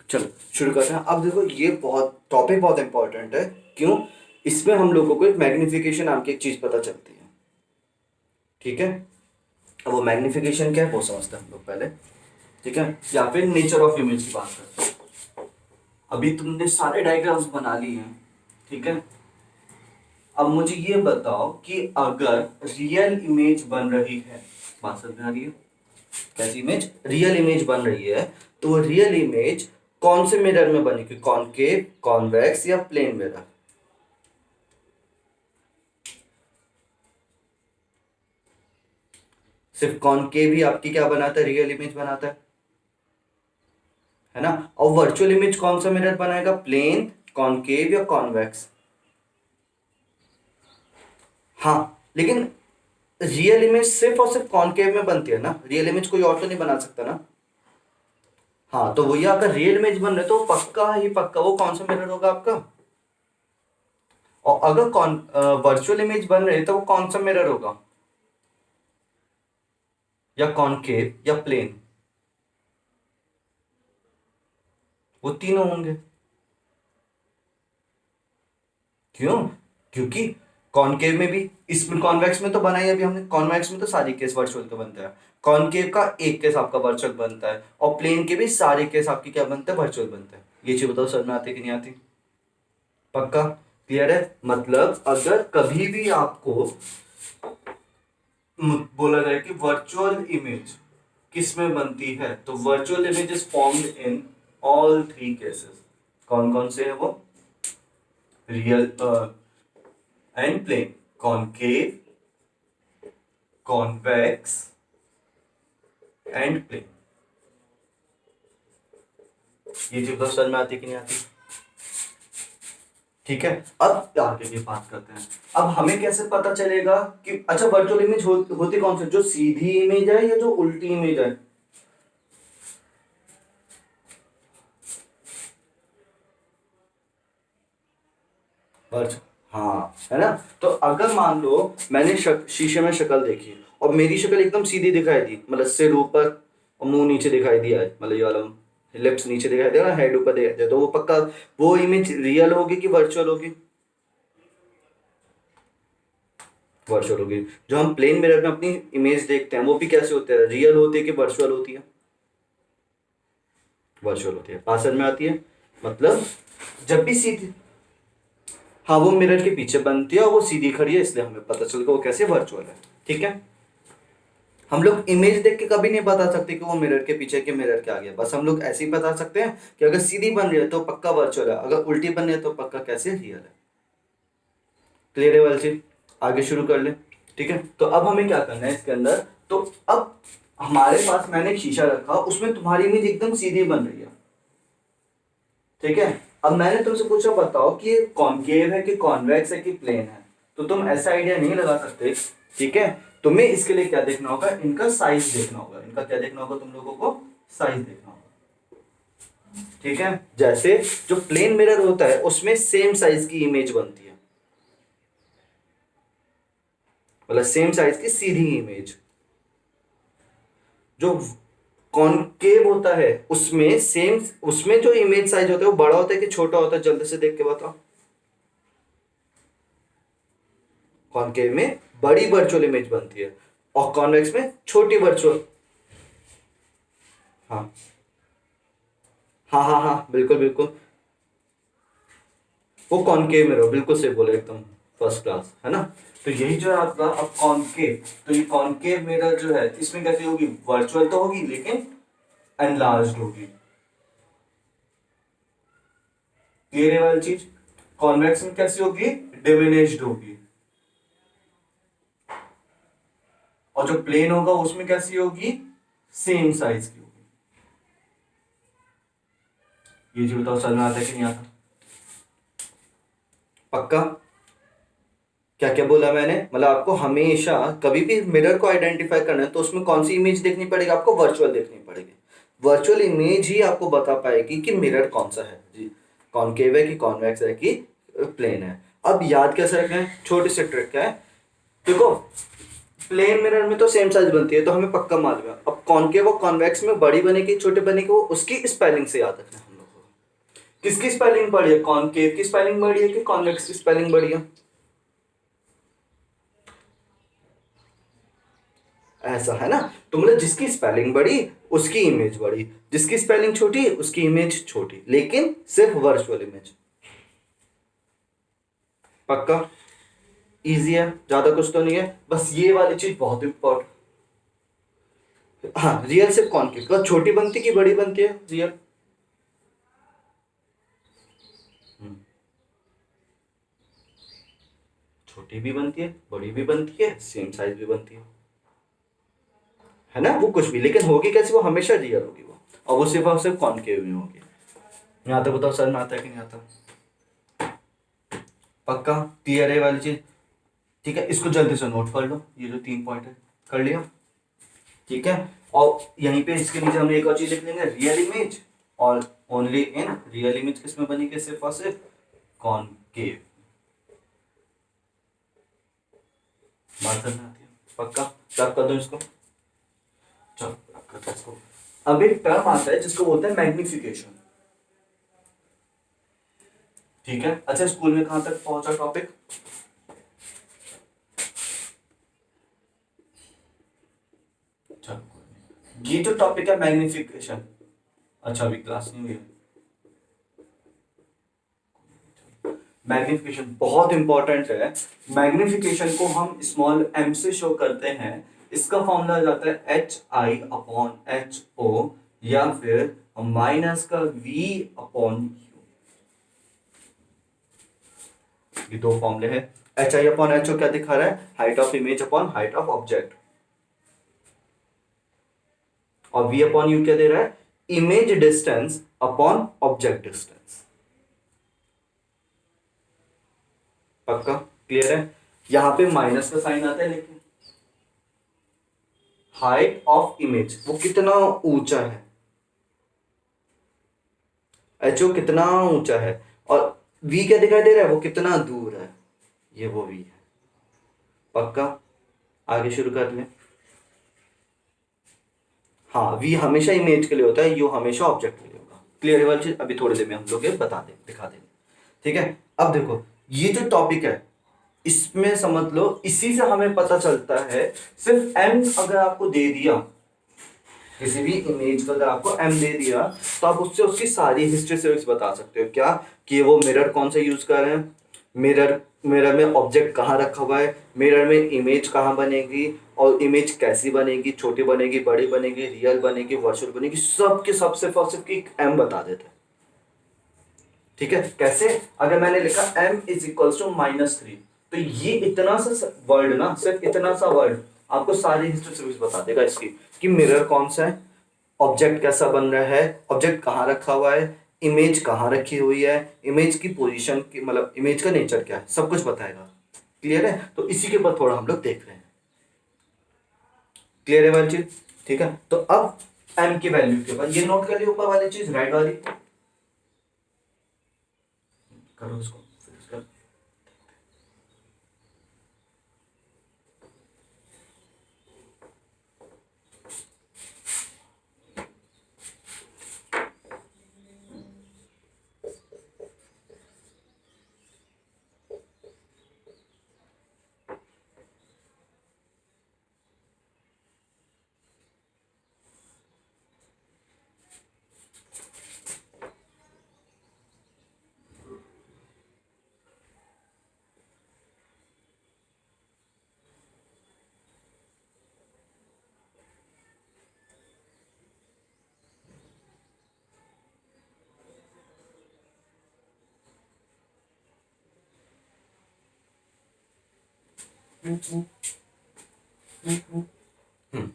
चलो शुरू करते हैं। अब देखो ये बहुत टॉपिक बहुत इंपॉर्टेंट है। क्यों? इसमें हम लोगों को एक मैग्निफिकेशन नाम की एक चीज पता चलती है। ठीक है, अब वो मैग्निफिकेशन क्या है वो समझते हैं हम लोग पहले। ठीक है, या फिर नेचर ऑफ इमेज की बात करते हैं। अभी तुमने सारे डायग्राम्स बना लिए हैं। ठीक है, अब मुझे ये बताओ कि अगर रियल इमेज बन रही है, बात समझ में आ रही है? कैसी इमेज? रियल इमेज बन रही है, तो वो रियल इमेज कौन से मिरर में बनेगी? कॉनकेव, कॉन्वेक्स या प्लेन मिरर? सिर्फ कॉनकेव ही आपकी क्या बनाता है? रियल इमेज बनाता है ना। और वर्चुअल इमेज कौन सा मिरर बनाएगा? प्लेन, कॉनकेव या कॉन्वेक्स? हाँ, लेकिन रियल इमेज सिर्फ और सिर्फ कॉनकेव में बनती है ना, रियल इमेज कोई और तो नहीं बना सकता ना। हाँ, तो वही अगर रियल इमेज बन रहे तो पक्का ही पक्का वो कौन सा मिरर होगा आपका। और अगर कौन वर्चुअल इमेज बन रही है तो वो कौन सा मिरर होगा? या कॉनकेव या प्लेन? वो तीनों होंगे। क्यों? क्योंकि कॉनकेव में भी, इसमें कॉन्वेक्स में तो बना ही, अभी हमने कॉन्वेक्स में तो सारे केस वर्चुअल का बनता है। कॉनकेव का एक केस आपका वर्चुअल बनता है, और प्लेन के भी सारे केस आपके क्या बनते हैं? वर्चुअल बनते हैं। ये चीज बताओ समझ में आती है कि नहीं आती? पक्का क्लियर है? मतलब अगर कभी भी आपको बोला जाए कि वर्चुअल इमेज किस में बनती है, तो virtual image is formed in all three cases. कौन कौन से है वो? Real and plane, concave, convex and plane. ये चीज तो समझ में आती कि नहीं आती? ठीक है, अब आगे की बात करते हैं। अब हमें कैसे पता चलेगा कि अच्छा वर्चुअल इमेज होती कौन सी, जो सीधी इमेज है या जो उल्टी इमेज है? वर्चुअल, हाँ है ना। तो अगर मान लो मैंने शीशे में शक्ल देखी और मेरी शक्ल एकदम सीधी दिखाई दी, मतलब सिर ऊपर और मुंह नीचे दिखाई दिया है, मतलब ये वाला लिप्स नीचे दिखाई दिया ना, हेड ऊपर दिखाई दिया, तो वो पक्का वो इमेज रियल होगी कि वर्चुअल होगी? वर्चुअल होगी। जो हम प्लेन मिरर में अपनी इमेज देखते हैं वो भी कैसे होते हैं? रियल होती है कि वर्चुअल होती है? वर्चुअल होती है। बात समझ में आती है? मतलब जब भी सीधी, हाँ वो मिरर के पीछे बनती है और वो सीधी खड़ी है, इसलिए हमें पता चलेगा वो कैसे वर्चुअल है। ठीक है, हम लोग इमेज देख के कभी नहीं बता सकते कि वो मिरर के पीछे के मिरर के आगे है। बस हम लोग ऐसे ही बता सकते हैं कि अगर सीधी बन रही है तो पक्का वर्चुअल है, अगर उल्टी बन रही है तो पक्का कैसे रियल है। क्लियर है वाली चीज? आगे शुरू कर ले। ठीक है, तो अब हमें क्या करना है इसके अंदर। तो अब हमारे पास मैंने एक शीशा रखा, उसमें तुम्हारी इमेज एकदम सीधी बन रही है। ठीक है, अब मैंने तुमसे पूछा बताओ कि ये कॉनकेव है कि कॉन्वेक्स है कि प्लेन है, तो तुम ऐसा आइडिया नहीं लगा सकते। ठीक है, तुम्हें इसके लिए क्या देखना होगा? इनका साइज देखना होगा। इनका क्या देखना होगा तुम लोगों को? साइज देखना होगा। ठीक है, जैसे जो प्लेन मिरर होता है उसमें सेम साइज की इमेज बनती है, मतलब सेम साइज की सीधी इमेज। जो कॉनकेव होता है उसमें सेम, उसमें जो इमेज साइज होता है वो बड़ा होता है कि छोटा होता है? जल्दी से देख के बताओ। कॉनकेव में बड़ी वर्चुअल इमेज बनती है और कॉन्वेक्स में छोटी वर्चुअल। हाँ हाँ हाँ हाँ, बिल्कुल बिल्कुल, वो कॉनकेव में रहो, बिल्कुल सही बोले, एकदम फर्स्ट क्लास है ना। तो यही जो है आपका अब कॉनकेव, तो ये कॉनकेव मिरर जो है इसमें कैसी होगी? वर्चुअल तो होगी लेकिन एनलार्ज्ड होगी। क्लियर है वाली चीज? कॉन्वेक्स में कैसी होगी? डिमिनिश्ड होगी। और जो प्लेन होगा उसमें कैसी होगी? सेम साइज की होगी। ये जी बताओ समझ में आता है कि नहीं आता? पक्का? क्या क्या बोला मैंने? मतलब आपको हमेशा कभी भी मिरर को आइडेंटिफाई करना है तो उसमें कौन सी इमेज देखनी पड़ेगी? आपको वर्चुअल देखनी पड़ेगी। वर्चुअल इमेज ही आपको बता पाएगी कि मिरर कौन सा है जी, कॉनकेव है कि कॉन्वेक्स है कि प्लेन है। अब याद कैसे रखें, छोटी सी ट्रिक है। देखो प्लेन मिरर में तो सेम साइज बनती है तो हमें पक्का मालूम है। अब कॉनकेव और कॉन्वेक्स में बड़ी बनेगी छोटे बनेगी, वो उसकी स्पेलिंग से याद रखना है हम लोग को। किसकी स्पेलिंग बड़ी है, कॉनकेव की स्पेलिंग बड़ी है कि कॉन्वेक्स की स्पेलिंग बड़ी है? ऐसा है ना, तो मतलब जिसकी स्पेलिंग बड़ी उसकी इमेज बड़ी, जिसकी स्पेलिंग छोटी उसकी इमेज छोटी, लेकिन सिर्फ वर्चुअल इमेज। पक्का? इजी है, ज्यादा कुछ तो नहीं है, बस ये वाली चीज बहुत इंपॉर्टेंट। हाँ रियल सिर्फ कॉन्केव, तो छोटी बनती की बड़ी बनती है रियल? छोटी भी बनती है बड़ी भी बनती है सेम साइज भी बनती है ना, वो कुछ भी, लेकिन होगी कैसी, वो हमेशा रियल होगी वो, और वो सिर्फ और सिर्फ कॉन्केव में होगी। यहाँ तक बताओ सर में आता है कि नहीं आता? पक्का क्लियर है ये वाली चीज? ठीक है, इसको जल्दी से नोट कर लो, ये जो 3 पॉइंट है कर लिया, ठीक है। और यहीं पे इसके नीचे हम एक और चीज लिख लेंगे, रियल इमेज और ओनली इन रियल इमेज किस में बनेगी, सिर्फ और सिर्फ कॉनकेव। बात करना आती है? पक्का रब कर दो इसको, चलो रब कर दो इसको। अब एक टर्म आता है जिसको बोलते हैं मैग्निफिकेशन, ठीक है। अच्छा स्कूल में कहां तक पहुंचा टॉपिक? ये जो टॉपिक है मैग्निफिकेशन, अच्छा अभी क्लास नहीं हुई। मैग्निफिकेशन बहुत इंपॉर्टेंट है। मैग्निफिकेशन को हम स्मॉल m से शो करते हैं, इसका फॉर्मूला जाता है HI/HO या फिर माइनस का V/U। ये दो फॉर्मूले हैं। HI/HO क्या दिखा रहा है, height of image upon height of object, और V/U क्या दे रहा है, image distance upon object distance. पक्का क्लियर है? यहां पे माइनस का साइन आता है, लेकिन हाइट ऑफ इमेज वो कितना ऊंचा है, एचओ कितना ऊंचा है, और वी क्या दिखाई दे रहा है, वो कितना दूर है, ये वो वी है। पक्का आगे शुरू कर लें। हाँ वी हमेशा इमेज के लिए होता है, यू हमेशा ऑब्जेक्ट के लिए होगा। क्लियर है वाली चीज? अभी थोड़ी देर में हम लोग ये बता दें दिखा देंगे, ठीक है। अब देखो ये जो टॉपिक है इसमें समझ लो, इसी से हमें पता चलता है, सिर्फ एम अगर आपको दे दिया, किसी भी इमेज का अगर आपको एम दे दिया, तो आप उससे उसकी सारी हिस्ट्री से बता सकते हो क्या, कि वो मिरर कौन सा यूज कर रहे हैं, मिरर मिरर में ऑब्जेक्ट कहाँ रखा हुआ है, मिरर में इमेज कहाँ बनेगी, और इमेज कैसी बनेगी, छोटी बनेगी बड़ी बनेगी रियल बनेगी वर्चुअल बनेगी, सब के सब सिर्फ और सिर्फ की एम बता देते हैं। ठीक है, कैसे? अगर मैंने लिखा m इज इक्वल टू -3, तो ये इतना सा वर्ड ना, सिर्फ इतना सा वर्ड आपको सारी हिस्ट्री सर्विस बता देगा इसकी, कि मिरर कौन सा है, ऑब्जेक्ट कैसा बन रहा है, ऑब्जेक्ट कहाँ रखा हुआ है, इमेज कहाँ रखी हुई है, इमेज की पोजीशन की मतलब इमेज का नेचर क्या है, सब कुछ बताएगा। क्लियर है? तो इसी के ऊपर थोड़ा हम लोग देख रहे हैं। क्लियर है वाली चीज? ठीक है, तो अब m की वैल्यू के ऊपर ये नोट कर लिया, ऊपर वाली चीज राइट वाली करो इसको, फिर इसका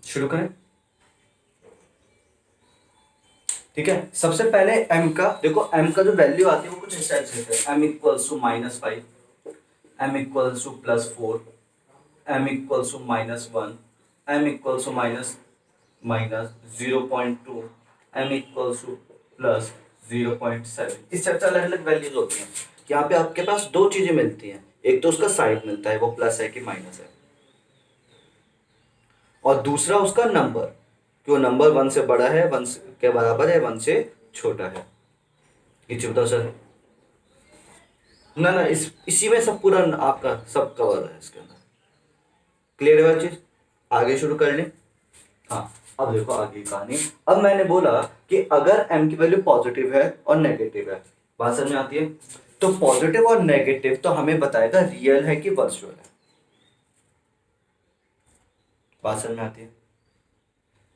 शुरू करें। ठीक है, सबसे पहले m का देखो, m का जो वैल्यू आती है वो कुछ इस टाइप से है, m equals to -5, m equals to +4, m equals to -1, m equals to -0.2, m equals to +0.7, इस टाइप से अलग अलग वैल्यूज होती हैं। यहाँ पे आपके पास दो चीजें मिलती हैं, एक तो उसका साइड मिलता है वो प्लस है कि माइनस है, और दूसरा उसका नंबर कि वो नंबर 1 से बड़ा है, 1 के बराबर है, 1 से छोटा है। ये चीज बताओ सर। ना ना, इसी में सब पूरा आपका सब कवर है इसके अंदर। क्लियर है चीज? आगे शुरू कर लें। हाँ, अब देखो आगे की कहानी। अब मैंने बोला कि अगर m की वैल्यू पॉजिटिव है और नेगेटिव है, बात समझ में आती है? तो पॉजिटिव और नेगेटिव तो हमें बताएगा रियल है कि वर्चुअल है। बात समझ में आती है?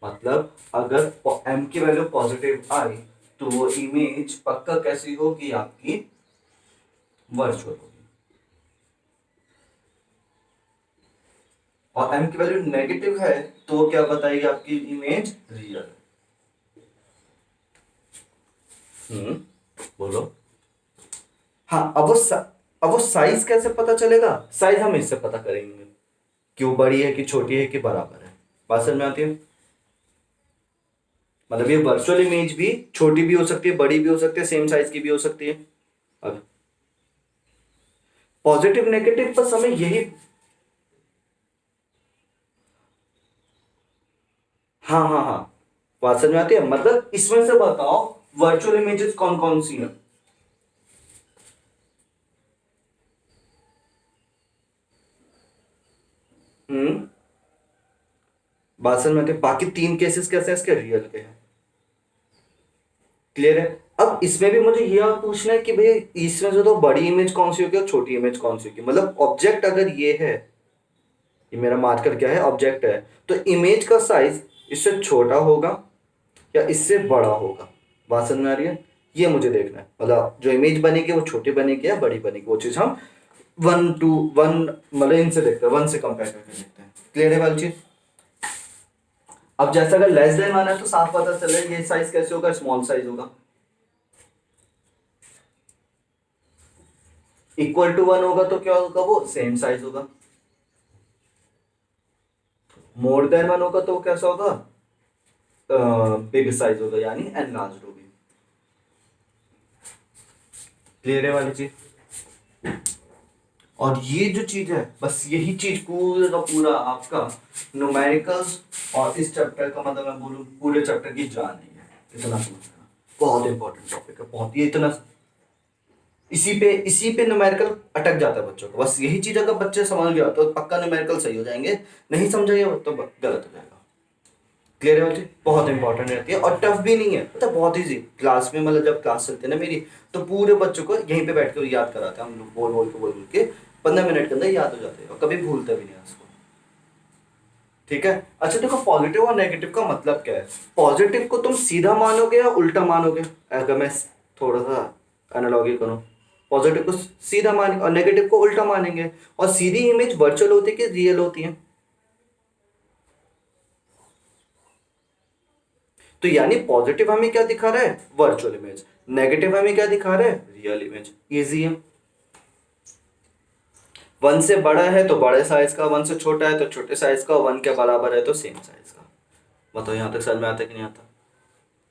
मतलब अगर m की वैल्यू पॉजिटिव आई तो वो इमेज पक्का कैसी होगी? आपकी वर्चुअल होगी। और m की वैल्यू नेगेटिव है तो वो क्या बताएगी? आपकी इमेज रियल। बोलो। हाँ, अब वो साइज कैसे पता चलेगा? साइज हम इससे पता करेंगे कि वो बड़ी है कि छोटी है कि बराबर है। बात समझ में आती है? मतलब ये वर्चुअल इमेज भी छोटी भी हो सकती है, बड़ी भी हो सकती है, सेम साइज की भी हो सकती है। अब पॉजिटिव नेगेटिव बस हमें यही। हाँ हाँ हाँ, बात समझ में आती है? मतलब इसमें से बताओ वर्चुअल इमेजेस कौन कौन सी हैं? हम्म, बात समझ में आती है? बाकी तीन केसेस कैसे हैं इसके? रियल के हैं। क्लियर है? अब इसमें भी मुझे यह पूछना है कि भैया इसमें से तो बड़ी इमेज कौन सी होगी और छोटी इमेज कौन सी होगी? मतलब ऑब्जेक्ट अगर ये है, ये मेरा मार्कर क्या है? ऑब्जेक्ट है, तो इमेज का साइज इससे छोटा होगा या इससे बड़ा होगा? बात समझ में आ रही है? ये मुझे देखना है। मतलब जो इमेज बनेगी वो छोटी बनेगी या बड़ी बनेगी, वो चीज हम 1 to 1 मतलब इनसे देखते हैं, 1 से कंपेयर करके देखते हैं। क्लियर है वाली चीज? अब जैसा अगर लेस देन 1 है तो साफ पता चल रहा है ये साइज कैसे होगा? स्मॉल साइज होगा। इक्वल टू 1 होगा तो क्या होगा? वो सेम साइज होगा। मोर देन 1 होगा तो वो कैसा होगा? बिग साइज होगा, यानी एनलार्ज्ड होगी। क्लियर है वाली चीज? और ये जो चीज है, बस यही चीज पूरा का पूरा आपका न्यूमेरिकल्स और इस चैप्टर का, मतलब मैं बोलूं पूरे चैप्टर की जान नहीं है। इतना समझना बहुत इंपॉर्टेंट टॉपिक है, बहुत। ये इतना इसी पे न्यूमेरिकल अटक जाता है बच्चों को। बस यही चीज अगर बच्चे समझ गया तो पक्का न्यूमेरिकल सही हो जाएंगे, नहीं समझेंगे तो गलत हो जाएगा। क्लियर है बच्चे? बहुत इंपॉर्टेंट रहती है और टफ भी नहीं है, पता, बहुत इजी। क्लास में मतलब जब क्लास चलती है ना मेरी, तो पूरे बच्चों को यहीं पे बैठ कर याद कराते हैं हम लोग, बोल बोल के 15 मिनट के अंदर याद हो जाते हैं और कभी भूलते भी नहीं है उसको। ठीक है? अच्छा देखो, पॉजिटिव और नेगेटिव का मतलब क्या है? पॉजिटिव को तुम सीधा मानोगे या उल्टा मानोगे? अगर मैं थोड़ा सा एनालॉजी करूं, पॉजिटिव को सीधा मानेंगे और नेगेटिव को उल्टा मानेंगे। और सीधी इमेज वर्चुअल होती है कि रियल होती है? तो यानी पॉजिटिव हमें क्या दिखा रहा है? Virtual image. नेगेटिव हमें क्या दिखा रहा है? Real image. इजी है। 1 से बड़ा है तो बड़े साइज का, 1 से छोटा है तो छोटे साइज का, 1 के बराबर है तो सेम साइज का। बताओ यहां तक समझ में आता है कि नहीं आता?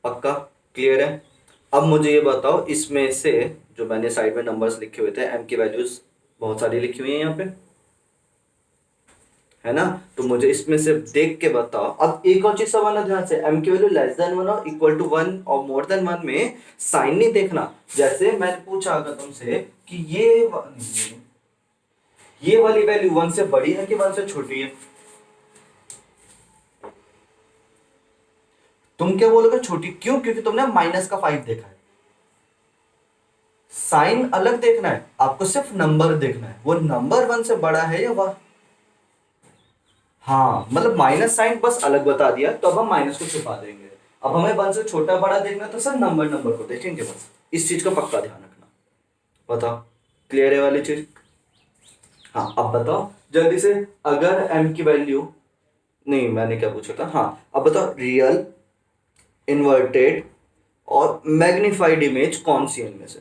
पक्का? क्लियर है? अब मुझे ये बताओ, इसमें से जो मैंने साइड में नंबर्स लिखे हुए थे, एम की वैल्यूज बहुत सारी लिखी हुई है यहाँ पे, है ना? तो मुझे इसमें से देख के बताओ। अब एक और चीज समझना ध्यान से, एम की वैल्यू लेस देन 1 और इक्वल टू 1 और मोर देन 1 में साइन नहीं देखना। जैसे मैंने पूछा अगर तुमसे कि ये वाली वैल्यू 1 से बड़ी है कि 1 से छोटी है, तुम क्या बोलोगे? छोटी। क्यों? क्योंकि तुमने -5 देखा है। साइन अलग देखना है आपको, सिर्फ नंबर देखना है, वो नंबर 1 से बड़ा है या वह। हाँ, मतलब माइनस साइन बस अलग बता दिया, तो अब हम माइनस को छुपा देंगे। अब हमें 1 से छोटा बड़ा देखना है तो सर नंबर नंबर को देखेंगे बस। इस चीज का पक्का ध्यान रखना। बताओ, क्लियर है वाली चीज? हाँ, अब बताओ जल्दी से, अगर m की वैल्यू, नहीं मैंने क्या पूछा था, हाँ अब बताओ, रियल, इन्वर्टेड और मैग्नीफाइड इमेज कौन सी है इनमें से?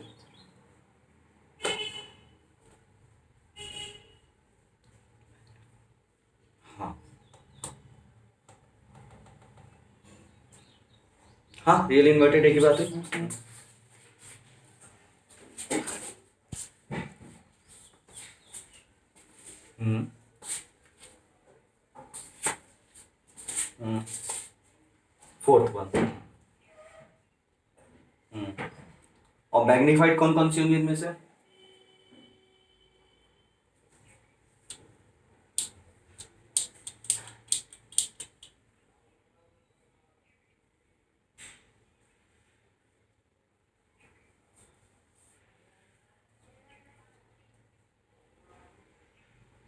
हाँ हाँ, रियल इन्वर्टेड एक ही बात है। Fourth one. और मैग्नीफाइड कौन कौन सी होंगी इनमें से?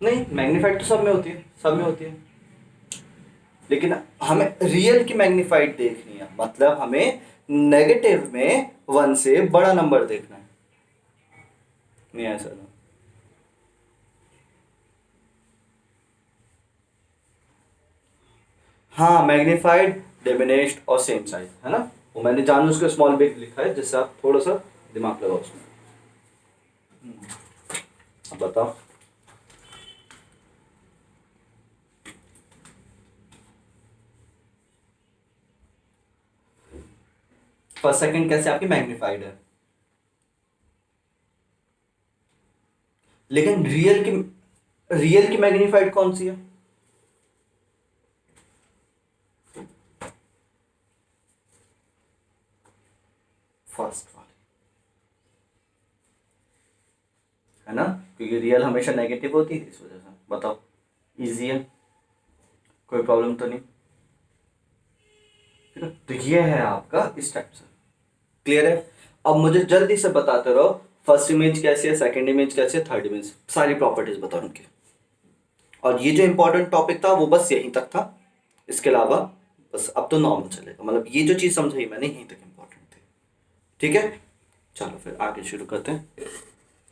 नहीं, मैग्नीफाइड तो सब में होती है, सब में होती है, लेकिन हमें रियल की मैग्नीफाइड देखनी है, मतलब हमें नेगेटिव में 1 से बड़ा नंबर देखना है। नहीं ऐसा ना। हाँ, मैग्नीफाइड, डिमिनिश्ड और सेम साइज, है ना। वो मैंने जानबूझ के स्मॉल बिग लिखा है जिससे आप थोड़ा सा दिमाग लगाओ उसमें। अब बताओ। फर्स्ट सेकंड कैसे आपकी मैग्नीफाइड है, लेकिन रियल की मैग्नीफाइड कौन सी है? फर्स्ट वाली, है ना, क्योंकि रियल हमेशा नेगेटिव होती है इस वजह से। बताओ, इजी है, कोई प्रॉब्लम तो नहीं, ठीक है। तो ये है आपका इस टाइप से, क्लियर है। अब मुझे जल्दी से बताते रहो, फर्स्ट इमेज कैसी है, सेकंड इमेज कैसी है, थर्ड इमेज, सारी प्रॉपर्टीज बताओ इनकी। और ये जो इंपॉर्टेंट टॉपिक था वो बस यहीं तक था, इसके अलावा बस अब तो नॉर्मल चलेगा, मतलब ये जो चीज़ समझाई मैंने यहीं तक इंपॉर्टेंट थी, ठीक है। चलो फिर आगे शुरू करते हैं।